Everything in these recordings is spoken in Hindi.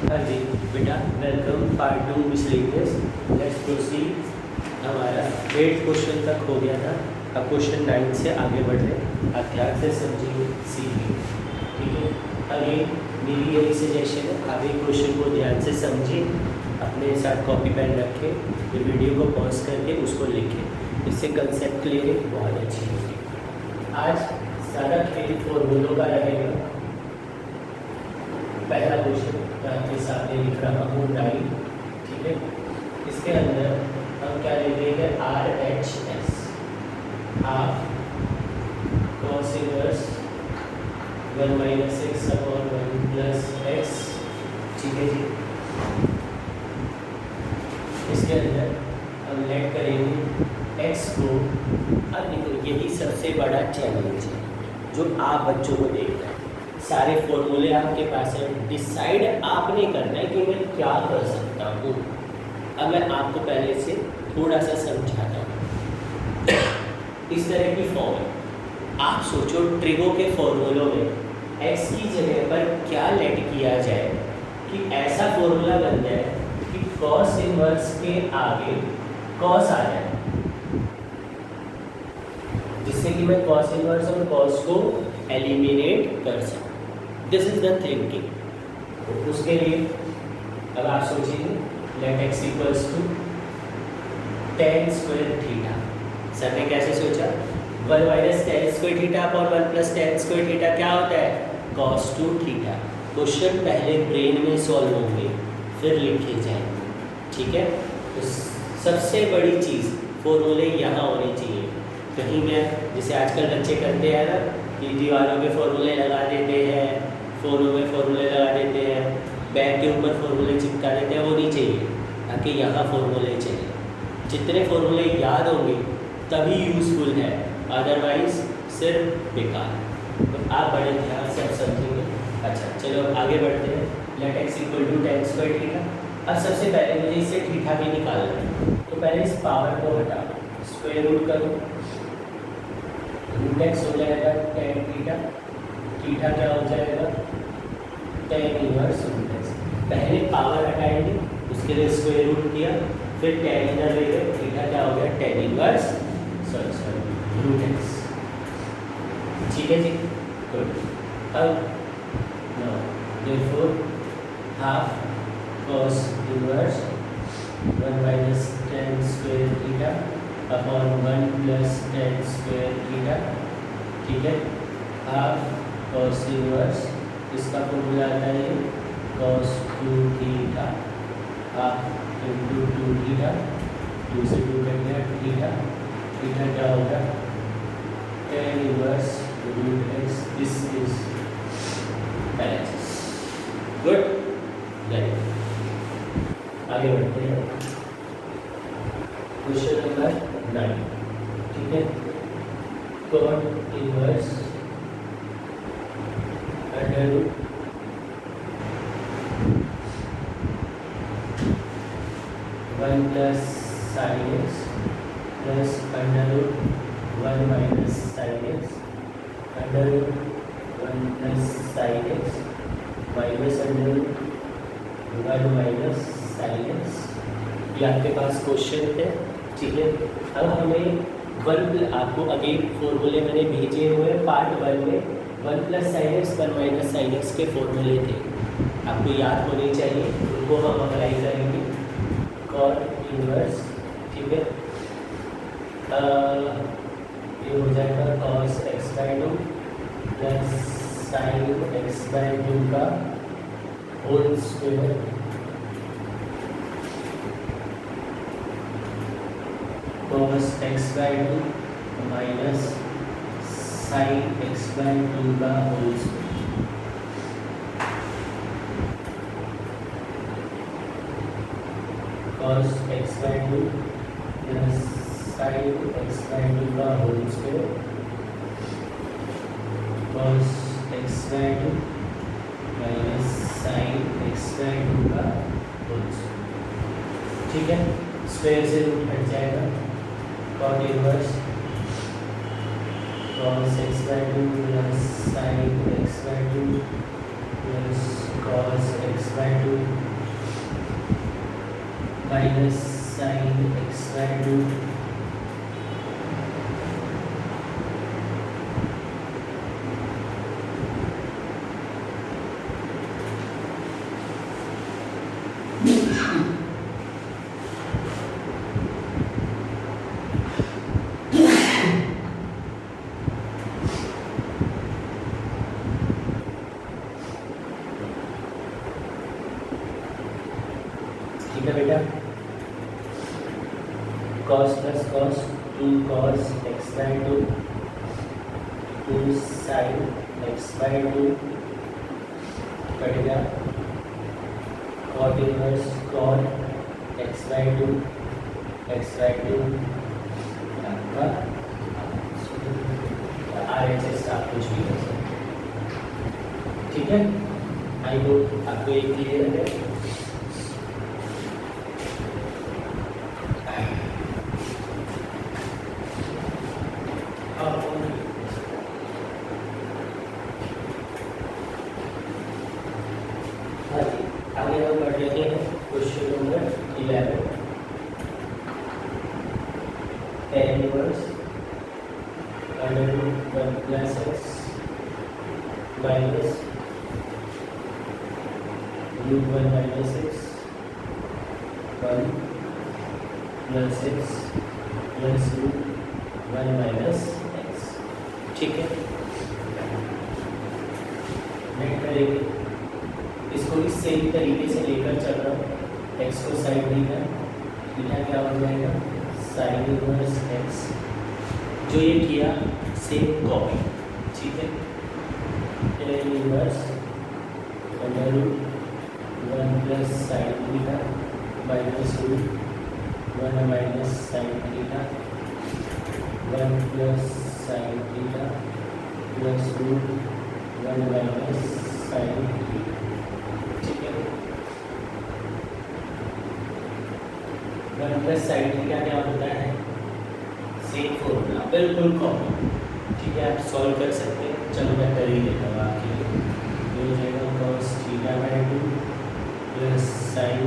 हाँ जी बेटा, welcome part 2 miscellaneous. Let's proceed. हमारा 8 क्वेश्चन तक हो गया था। अब क्वेश्चन 9 से आगे बढ़ रहे हैं। आप ध्यान से समझिए, सीखिए, ठीक है। अगेन मेरी यही सजेशन है, आप एक क्वेश्चन को ध्यान से समझिए, अपने साथ कॉपी पेन रखें, ये वीडियो को पॉज करके उसको लिखें, इससे कंसेप्ट क्लियर बहुत अच्छी होगी। आज सारा खेल फॉर्मूलों का रहेगा। पहला क्वेश्चन मैं आपके सामने लिख रहा हूँ 9, ठीक है। इसके अंदर हम क्या लिखेंगे, RHS half cos inverse 1 - x/1 + x, ठीक है जी। इसके अंदर हम लेट करेंगे x को। अब देखो, यही सबसे बड़ा चैलेंज है जो आप बच्चों को देखना है। सारे फॉर्मूले आपके पास है, डिसाइड आपने करना है कि मैं क्या कर सकता हूँ। अब मैं आपको पहले से थोड़ा सा समझाता हूँ। इस तरह की फॉर्म है। आप सोचो, ट्रिगो के फॉर्मूलों में x की जगह पर क्या लेट किया जाए कि ऐसा फॉर्मूला बन जाए कि cos इनवर्स के आगे cos आ जाए, जिससे कि मैं cos इनवर्स और cos को एलिमिनेट कर सकूँ। This is the thinking. उसके लिए अब आप सोचिए, let x equals to tan square theta. Sir ने कैसे सोचा, 1 - tan स्क्वायर थीटा और 1 + tan स्क्वायर थीटा क्या होता है, cos 2 थीटा। क्वेश्चन पहले ब्रेन में सॉल्व होंगे, फिर लिखे जाएंगे, ठीक है। तो सबसे बड़ी चीज़ फॉर्मूले यहाँ होने चाहिए। कहीं में जैसे आजकल बच्चे करते हैं ना कि दीवारों पे फॉर्मूले लगा देते हैं, फ़ोनों में फॉर्मूले लगा देते हैं, बैग के ऊपर फॉर्मूले चिपका देते हैं, वो नहीं चाहिए। ताकि यहाँ फॉर्मूले चाहिए। जितने फॉर्मूले याद होंगे तभी यूज़फुल है, अदरवाइज सिर्फ बेकार। तो आप बड़े ध्यान से अब समझेंगे। अच्छा चलो आगे बढ़ते हैं। Let x = tan square theta. अब सबसे पहले मुझे इससे थीटा भी निकालना है, तो पहले इस पावर को हटा स्क्वायर रूट करो, रूट x हो जाएगा tan थीटा। थीटा क्या हो जाएगा, tan इनवर्स रूट x। पहले पावर हटाएंगे, उसके लिए स्क्वायर रूट किया, फिर tan इनर ले गए, थीटा क्या हो गया, tan इनवर्स रूट x, ठीक है जी। गुड। अब now therefore half cos inverse 1 - tan square theta upon 1 + tan square theta, ठीक है। हाफ cos इनवर्स, इसका फॉर्मूला आता है cos 2 theta half into 2 theta, 2 से 2 कट गया थीटा। थीटा क्या होगा, tan inverse root x। This is LHS। Good, very good. आगे बढ़ते हैं, क्वेश्चन नंबर 9, ठीक है। cot inverse under root 1 + sin x plus under root 1 - sin x under root 1 + sin x minus under root 1 - sin x। ये आपके पास क्वेश्चन है, ठीक है। अब हमें आपको अगेन फॉर्मूले मैंने भेजे हुए पार्ट 1 में 1 + sin x 1 - sin x के फॉर्मूले थे, आपको याद होने चाहिए, उनको हम अप्लाई करेंगे। cot इनवर्स, ठीक है। ये हो जाएगा cos x/2 plus sin x/2 का whole square cos x/2 minus sin x/2 का whole square. cos x/2 plus sin x/2 का whole square cos x/2 minus sin x/2 का होल स्क्वायर, ठीक है। स्क्वायर से रूट हट जाएगा। cot inverse cos x/2 plus sin x/2 plus cos x/2 minus sine x by two ठीक है बेटा। cos plus cos 2 cos x by two 2 sine x by two कटेगा cot inverse cot x by two आपका RHS आप कुछ भी कर सकते। ठीक है, आई होप आपको ये क्लियर है। हाँ जी, आगे हम बढ़ रहे हैं question number 11। tan inverse under root 1 plus x minus root 1 minus x 1 plus x plus root 1 minus x. ठीक है, नेट करेंगे इसको इस सेम तरीके से लेकर चल रहा हूँ। एक्स को साइड देगा, थीटा क्या हो जाएगा साइन इनवर्स एक्स। जो ये किया सेम कॉपी। ठीक है, tan inverse under root 1 plus sine theta minus root 1 minus sine theta 1 plus sine theta plus root 1 minus sine theta. ठीक है, 1 प्लस साइन थीटा क्या होता है सेम फॉर्मूला, बिल्कुल कॉमन। ठीक है, आप सॉल्व कर सकते हैं। चलो मैं कर ही लेता हूँ आपके लिए। ये हो जाएगा cos theta by two plus sine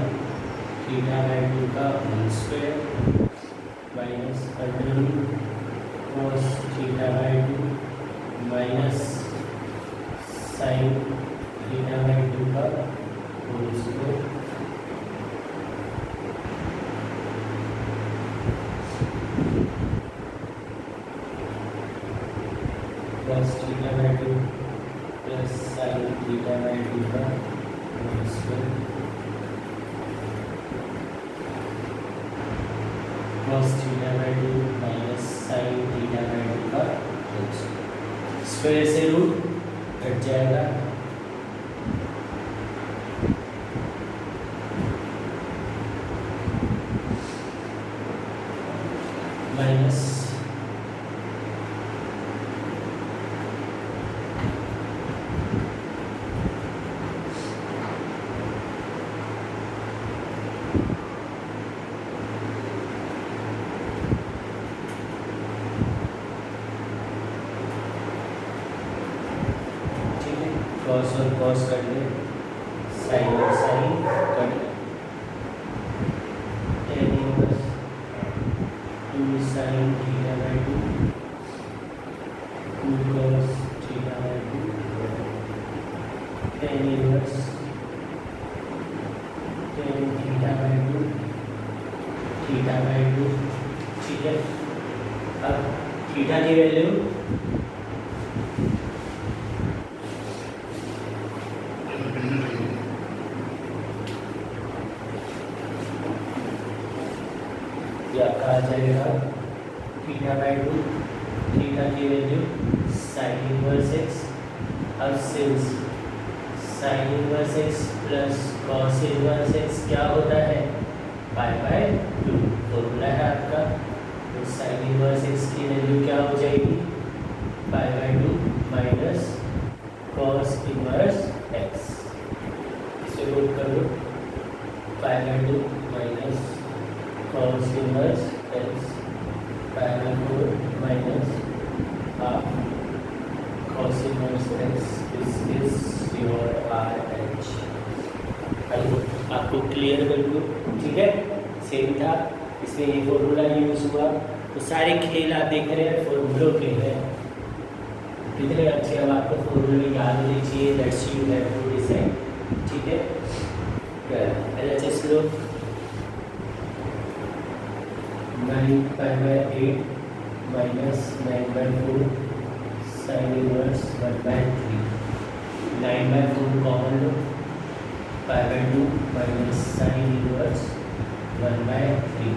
theta by two का whole square minus under root cos theta by two minus sine theta by two का whole square cos theta by two plus sine theta by two का whole square cos theta by two minus sine theta by two का होल स्क्वायर। स्क्वायर से रूट कट जाएगा, माइनस कॉस और कॉस कर ले, साइन और साइन कर ले, tan inverse 2 sine theta by two 2 cos theta by to tan inverse tan theta by to theta by two. ठीक है, अब थीटा की वैल्यू या कहा जाएगा थीटा बाई टू, थीटा की वैल्यू साइन इनवर्स एक्स। अब since sign inverse x plus cos inverse x क्या होता है पाई बाई टू, फॉर्मूला है आपका। तो साइन इनवर्स एक्स की वैल्यू क्या हो जाएगी pi by two minus cos inverse x. इसे नोट कर लो, pi by two minus cos inverse x pi by 4 minus half cos inverse x. This is your RH। आपको क्लियर बिल्कुल ठीक है। सेम था, इसमें ये फॉर्मूला यूज़ हुआ। तो सारे खेल आप देख रहे हैं फॉर्मूलों के हैं, कितने अच्छे। अब आपको फॉर्मूले याद होने चाहिए, that's you have to decide, ठीक है। LHS लो 9/8 माइनस 9/4 साइन इनवर्स 1/3। 9/4 कॉमन लो, 5/2 माइनस साइन इनवर्स 1/3।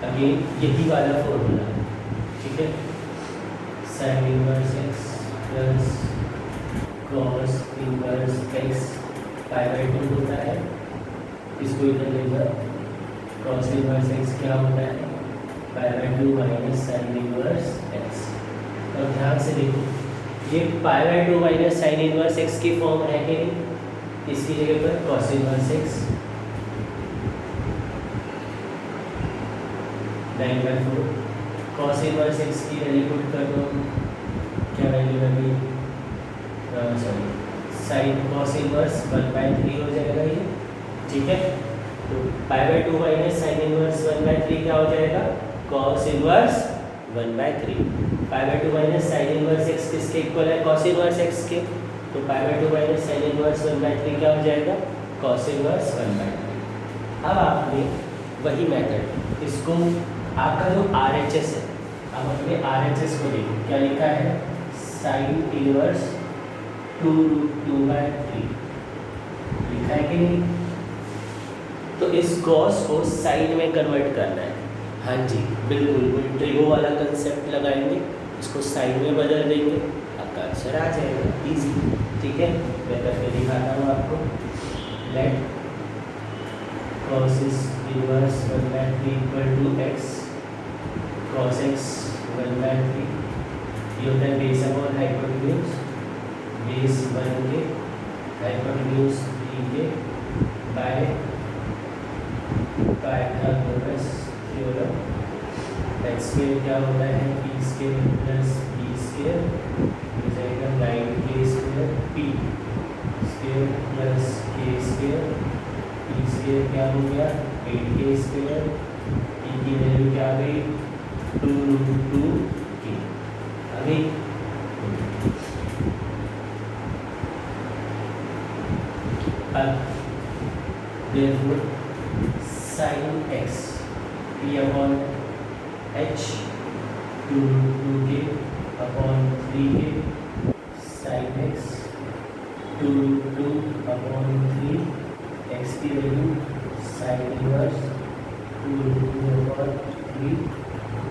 अगेन यही वाला फॉर्मूला, ठीक है। Sine inverse x plus cos inverse x 5/2 होता है, इसको इधर लेकर कॉस इनवर्स एक्स क्या होता है 5/2 माइनस साइन इनवर्स एक्स। और ध्यान से देखो ये 5/2 माइनस साइन इनवर्स एक्स की फॉर्म है कि नहीं, इसकी जगह पर cos inverse x 9/4 cos inverse x की वैल्यू पुट कर दो, क्या वैल्यू है, सॉरी साइन कॉस इनवर्स 1/3 हो जाएगा ये, ठीक है। तो 5/2 माइनस साइन इनवर्स 1/3 क्या हो जाएगा cos inverse 1/3। 5/2 minus sine inverse x किसके इक्वल है कॉस इनवर्स एक्स के, तो 5/2 माइनस साइन इनवर्स 1/3 क्या हो जाएगा कॉस इनवर्स 1/3। अब आपने वही मेथड, इसको आपका जो RHS है, अब अपने RHS को देखो क्या लिखा है साइन इनवर्स 2√2/3 लिखा है कि नहीं। तो इस कॉस को साइन में कन्वर्ट करना है, हाँ जी बिल्कुल, ट्रिगो वाला कंसेप्ट लगाएंगे, इसको साइन में बदल देंगे, आपका आंसर आ जाएगा इजी, ठीक है। मैं करके दिखाता हूँ आपको। Let cos inverse 1/3 equal to x cos x 1/3, ये होता है बेस अपॉन हाइपोटेन्यूज, बेस 1 के हाइपोटेन्यूज 3 के by Pythagoras theorem. X square क्या होता है P square plus B square हो जाएगा 9k square P square plus K square, P square क्या हो गया 8k स्क्वायर, पी की वैल्यू क्या आ गई 2√2k आ गई। अब therefore sin x p upon h 2√2k upon 3k sin x 2√2 upon 3 x की value sin inverse 2√2 upon 3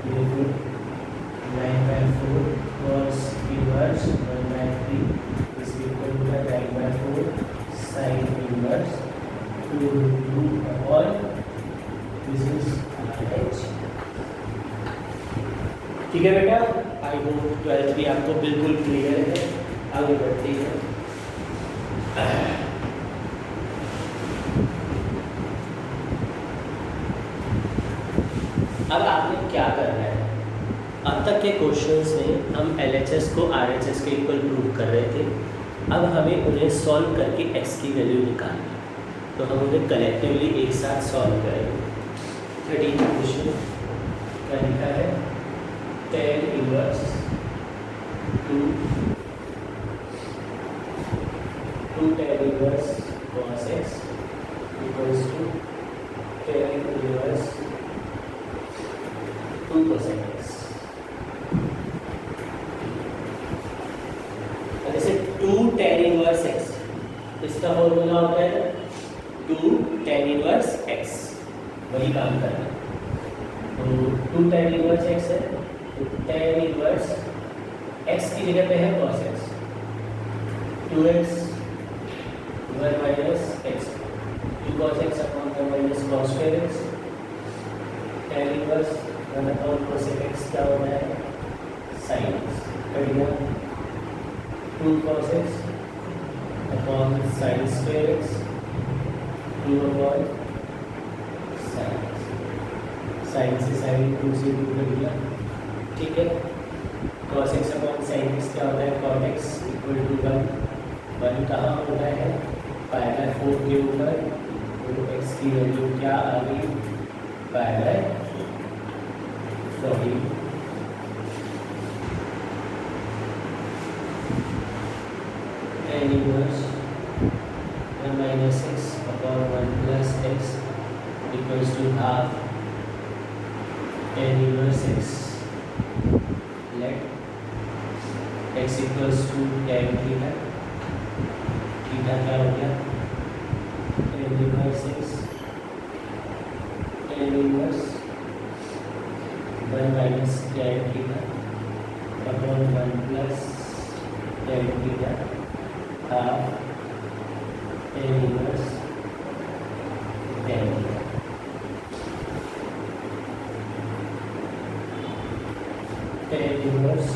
therefore 9/4 cos inverse 1/3 is equal to 9/4 sin inverse 2√2 upon this is RH, ठीक है बेटा। आई होप 12th भी आपको बिल्कुल क्लियर है। आगे बढ़ते हैं। अब आपने क्या करना है, अब तक के क्वेश्चंस में हम LHS को RHS के इक्वल प्रूव कर रहे थे, अब हमें उन्हें सॉल्व करके x की वैल्यू निकालनी है, तो हम उन्हें कलेक्टिवली एक साथ सॉल्व करेंगे। 13 क्वेश्चन क्या लिखा है tan inverse 2 tan inverse cos x equals to tan inverse 2 cosec x। जैसे 2 tan इनवर्स x, इसका फॉर्मूला होता है 2 tan इनवर्स x, वही काम करना है। तो 2 tan इनवर्स x है, तो tan इनवर्स x की जगह पे है cos x, 2x 1 minus x 2 cos x upon 1 minus cos square x, tan inverse 1 upon cosec x क्या होता है sin x, करेगा 2 cos x upon sin square x 2 upon sin x, sin से sin 2 से 2 कर दिया, ठीक है। cos x upon sin x क्या होता है cot x इक्वल टू 1 कहाँ होता है पाई/4 के ऊपर, तो x की वैल्यू क्या आ गई pi by 40 tan inverse 1 minus x upon 1 plus x equals to half tan inverse x. Let x equals to tan theta. Theta क्या हो गया? tan inverse x tan inverse 1 minus tan theta upon 1 plus tan theta half tan inverse tan theta. tan inverse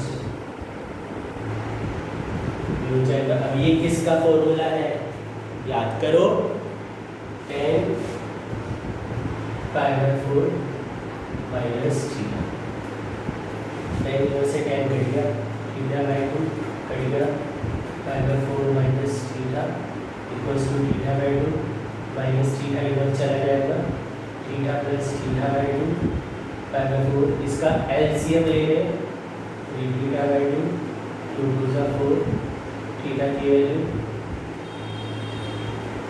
हो जाएगा. अब ये किसका फॉर्मूला है? याद करो, tan pi by 4 minus theta. tan inverse से tan कट गया, थीटा बाय 2 कट गया, pi by 4 minus theta equals to theta by 2 minus theta इधर चला जाएगा, theta plus theta by 2 pi by 4. इसका एलसीएम ले लें, थीटा बाय 2 2 2 जा 4 थीटा की वैल्यू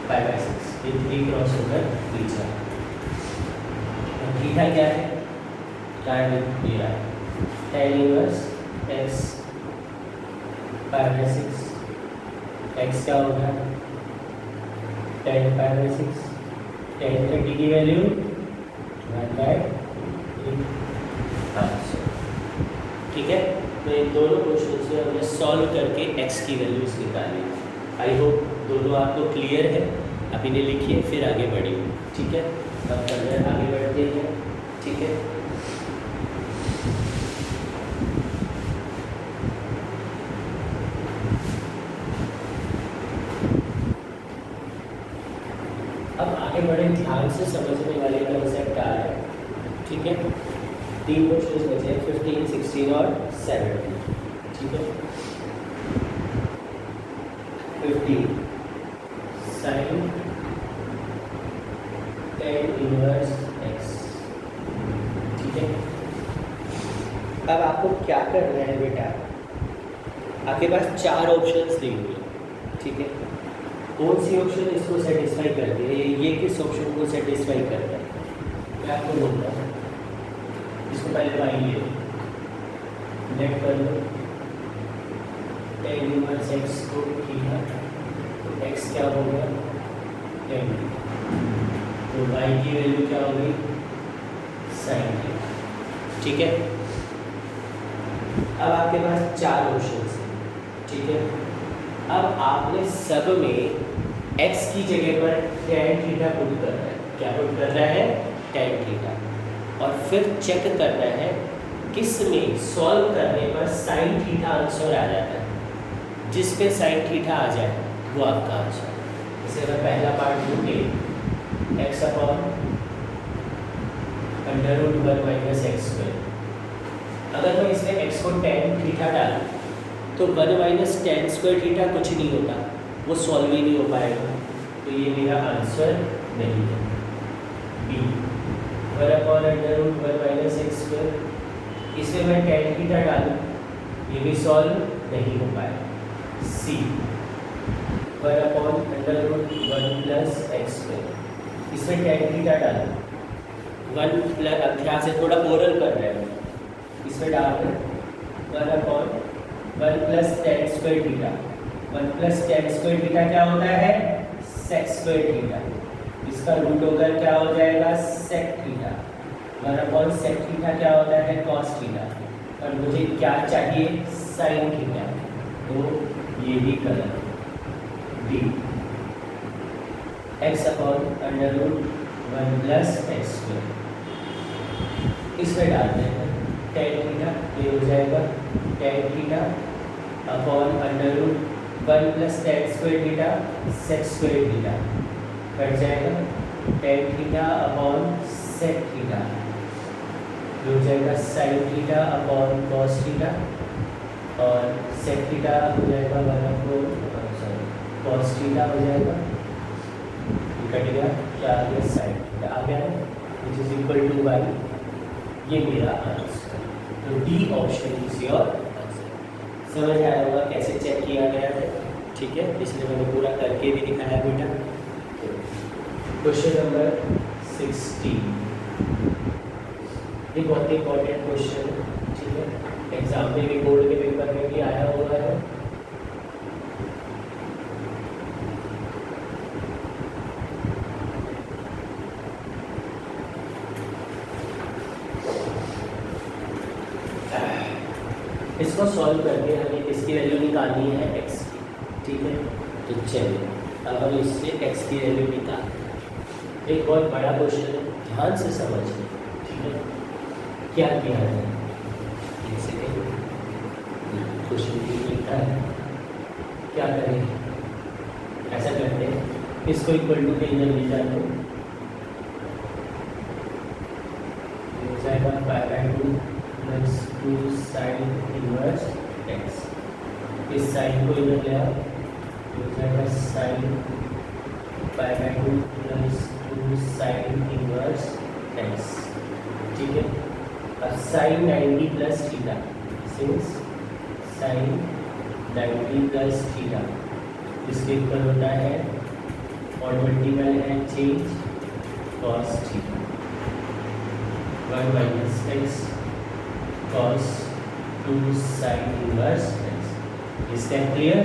पाई बाय 6. ये 3 क्रॉस होकर नीचे. थीटा क्या है? tan ये रहा है tan inverse x pi by 6. x क्या होगा? tan pi bye 6. tan 30 की वैल्यू 1 बाय 800. ठीक है, तो इन दोनों क्वेश्चन से हमने सॉल्व करके x की वैल्यूज निकाली. आई होप दोनों आपको क्लियर है. आप इन्हें लिखिए फिर आगे बढ़िए. ठीक है, अब फर्दर आगे बढ़ते हैं. ठीक है, अब आगे बढ़े. ध्यान से समझने वाले कंसेप्ट आ रहे हैं. ठीक है, 3 क्वेश्चन बचे हैं, 15, 16 और 17. ठीक है, 15 sin tan इनवर्स x. ठीक है, अब आपको क्या करना है बेटा? आपके पास 4 ऑप्शंस देंगे. ठीक है, कौन सी ऑप्शन इसको सेटिस्फाई करती है? ये किस ऑप्शन को सेटिस्फाई करता है? मैं आपको बोलता हूँ. इसको पहले पाएंगे, लेट कर लो tan इनवर्स x को थीटा. तो x क्या हो गया? tan. तो y की वैल्यू क्या होगी? sin theta. ठीक है, अब आपके पास 4 ऑप्शंस हैं. ठीक है, अब आपने सब में x की जगह पर tan थीटा पुट करना है. क्या पुट करना है? tan theta. और फिर चेक करना है किस में सॉल्व करने पर sin थीटा आंसर आ जाता है. जिस पे sin थीटा आ जाए वो आपका आंसर. जैसे अगर पहला पार्ट लूँगे x upon under root 1 minus x square. अगर मैं इसमें x को tan थीटा डालूँ तो 1 माइनस tan स्क्वायर थीटा कुछ नहीं होता, वो सॉल्व ही नहीं हो पाएगा. तो ये मेरा आंसर नहीं है. B 1 upon under root 1 minus x square. इसमें मैं tan थीटा डालूँ, ये भी सॉल्व नहीं हो पाएगा. C 1 upon under root 1 plus x square. इसमें tan थीटा डालूँ, 1 प्लस, ध्यान से थोड़ा ओरल कर रहे हैं, इसमें डाल रहे 1 upon 1 plus tan square theta. 1 plus tan square theta क्या होता है? sec square theta. इसका रूट होकर क्या हो जाएगा? sec theta. 1 upon sec theta क्या होता है? cos theta. और मुझे क्या चाहिए? sin theta. तो ये भी गलत. D x upon under root 1 plus x square. इसमें डालते हैं tan थीटा, ये हो जाएगा tan theta upon under root 1 plus tan square theta sec square theta. Cut जाएगा tan theta upon sec theta. ये हो जाएगा sin theta upon cos theta. और sec थीटा हो जाएगा 1 अपॉन cos थीटा हो जाएगा. कट गया, क्या आ गया? sin थीटा आ गया है. Which is equal to y, ये मेरा आंसर। तो D option is your answer. समझ आया होगा कैसे चेक किया गया है, ठीक है, इसलिए मैंने पूरा करके भी दिखाया बेटा। क्वेश्चन नंबर 16, ये बहुत इंपॉर्टेंट क्वेश्चन है, ठीक है, एग्जाम में भी, बोर्ड के पेपर में भी आया हुआ है। इसको सॉल्व करके हमें इसकी वैल्यू निकालनी है x की, ठीक है। तो चलिए अब हम इससे x की वैल्यू निकाल, एक बहुत बड़ा क्वेश्चन है, ध्यान से समझिए, ठीक है। क्या किया है, एक सेकेंड, क्वेश्चन लिखा है, क्या करें, ऐसा करते हैं, इसको इक्वल टू के अंदर ले जाए तो हो जाएगा 5/2 प्लस 2 साइन इनवर्स x। इस साइन को इधर ले आओ, हो जाएगा sine 5/2 plus 2 sine inverse x, ठीक है। अब sine 90 plus theta, since sine 90 plus theta इसके इक्वल होता है और मल्टीपल है change cos theta, 1 minus x cos 2 sine inverse x। इसका क्लियर,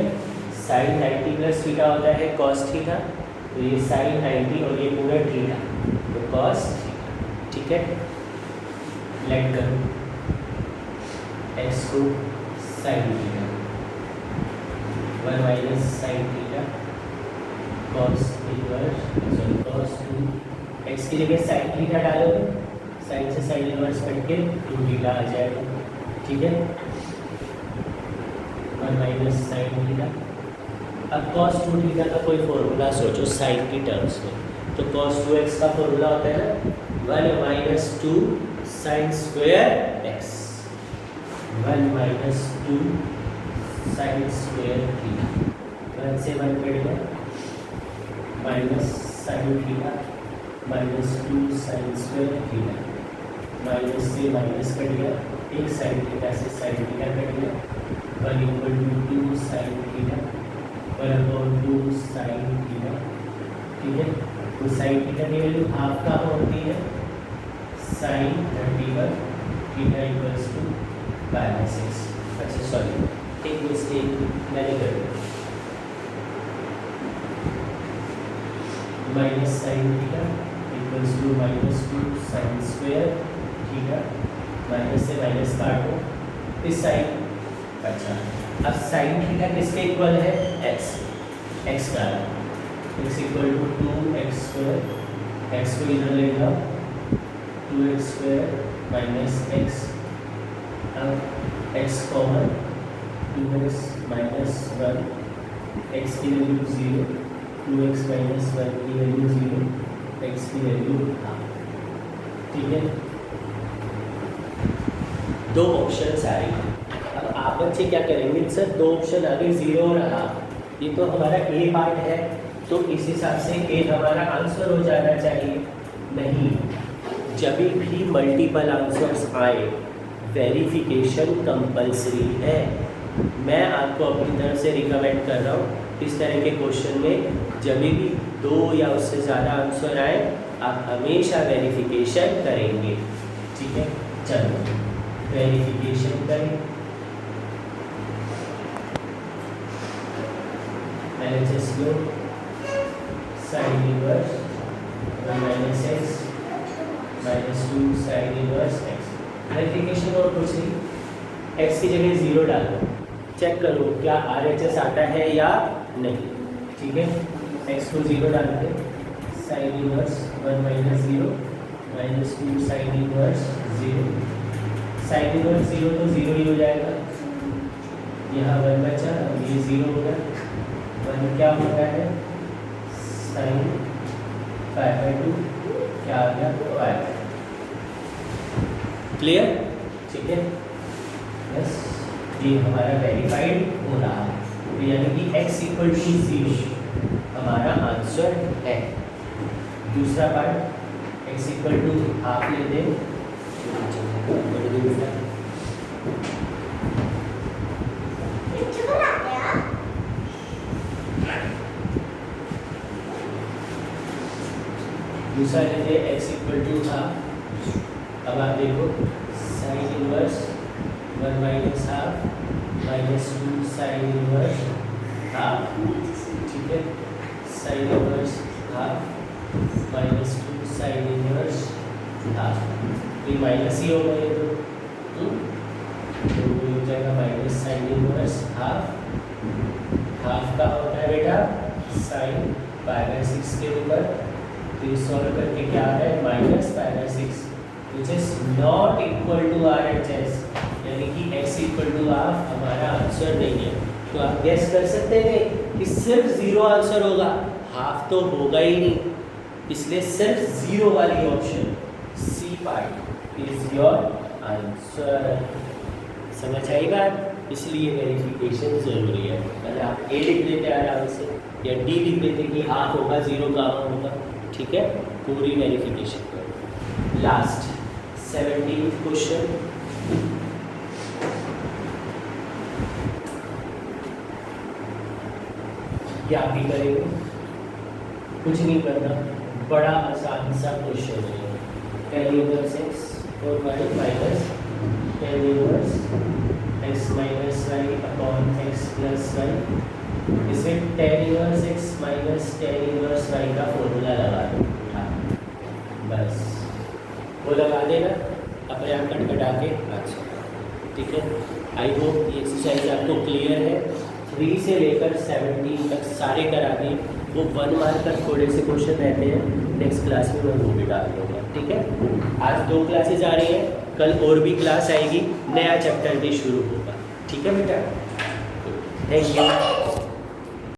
साइन 90 प्लस थीटा होता है कॉस थीटा, तो ये साइन 90 और ये पूरा थीटा, तो कॉस थीटा, ठीक है। लेट करो x को sign theta, 1 minus sine theta cos inverse, sorry cos 2, x की जगह साइन थीटा डालोगे, साइन से साइन इनवर्स करके 2 थीटा आ जाएगा, ठीक है। 1 माइनस साइन थीटा। अब कॉस 2 थीटा का कोई फॉर्मूला सोचो साइन की टर्म्स में, तो कॉस 2x का फॉर्मूला होता है ना 1 minus 2 sine square x, 1 minus 2 sine square theta, 1 से 1 कट गया, minus sine theta minus 2 sine square theta, minus से माइनस कट गया, एक साइन थीटा से साइन थीटा कट गया, 1 equal to 2 sine theta 1/2 sine theta, ठीक है। तो साइन थीटा की वैल्यू हाफ का होती है, साइन 31 थीटा इक्वल्स टू -6। अच्छा सॉरी, एक मिस्टेक मैंने कर दी, minus sine theta equals to -2 sine square theta, minus से माइनस काटो, इस साइन, अच्छा अब साइन थीटा किसके इक्वल है, x का, x equal to 2x square, x को इधर ले जाओ, 2x स्क्वायर माइनस x, अब x common, 2x minus 1, x की वैल्यू 0, 2x माइनस 1 की वैल्यू 0, x की वैल्यू हाफ, ठीक है। दो ऑप्शंस आए, अब आप बच्चे क्या करेंगे, सर दो ऑप्शन आ गए 0 और हाफ, ये तो हमारा ए पार्ट है, तो इस हिसाब से ए हमारा आंसर हो जाना चाहिए। नहीं, जब भी मल्टीपल आंसर्स आए वेरिफिकेशन कंपलसरी है। मैं आपको अपनी तरफ से रिकमेंड कर रहा हूँ, इस तरह के क्वेश्चन में जब भी 2 या उससे ज़्यादा आंसर आए आप हमेशा वेरिफिकेशन करेंगे, ठीक है। चलो वेरिफिकेशन करें, LHS लो, sine inverse 1 minus x minus 2 sine inverse x। Verification और कुछ नहीं, x की जगह 0 डालो, चेक करो क्या RHS आता है या नहीं, ठीक है। x को 0 डाल के sign inverse 1 minus 0 minus 2 sine inverse 0, sine inverse 0 तो 0 ही हो जाएगा, यहाँ 1 बचा, ये 0 होगा, 1 क्या होता है साइन 5/2, क्या आ गया 5, क्लियर, ठीक है। बस ये हमारा वेरीफाइड हो रहा है, तो यानी कि x इक्वल टू 0 हमारा आंसर है। दूसरा part x equal to half ले दें, दूसरा लेते हैं x इक्वल टू हाफ। अब आप देखो sign inverse 1 minus half minus 2 sine inverse half, ठीक है, sine inverse half minus 2 sine inverse half, ये माइनस ही होगा ये तो ये हो जाएगा minus sine inverse half. Half का होता है बेटा साइन π/6 के ऊपर, तो ये सॉल्व करके क्या आ रहा है -π/6 which is not equal to RHS, यानी कि x इक्वल टू हाफ हमारा आंसर नहीं है। तो आप गेस कर सकते हैं कि सिर्फ 0 आंसर होगा, हाफ तो होगा ही नहीं, इसलिए सिर्फ 0 वाली option C part is your answer. समझ आई बात? इसलिए वेरिफिकेशन ज़रूरी है। पहले आप ए लिख लेते आराम से या डी लिख लेते कि हाफ होगा 0 का होगा, ठीक है, पूरी वेरिफिकेशन करो। लास्ट 17th क्वेश्चन, क्या भी करेंगे, कुछ नहीं करना, बड़ा आसान सा क्वेश्चन है। tan इनवर्स x और y minus tan inverse x minus y upon x plus y, इसमें tan inverse x minus tan inverse y का फॉर्मूला लगा दो। हाँ बस वो लगा देना अपने आप कटकटा के। अच्छा ठीक है, आई होप ये एक्सरसाइज आपको क्लियर है। 3 से लेकर 17 तक सारे करा दिए, वो 1 मार्क का थोड़े से क्वेश्चन रहते हैं, नेक्स्ट क्लास में मैं वो भी डाल दूँगा, ठीक है। आज 2 क्लासेज आ रही हैं, कल और भी क्लास आएगी, नया चैप्टर भी शुरू होगा, ठीक है बेटा। Thank you.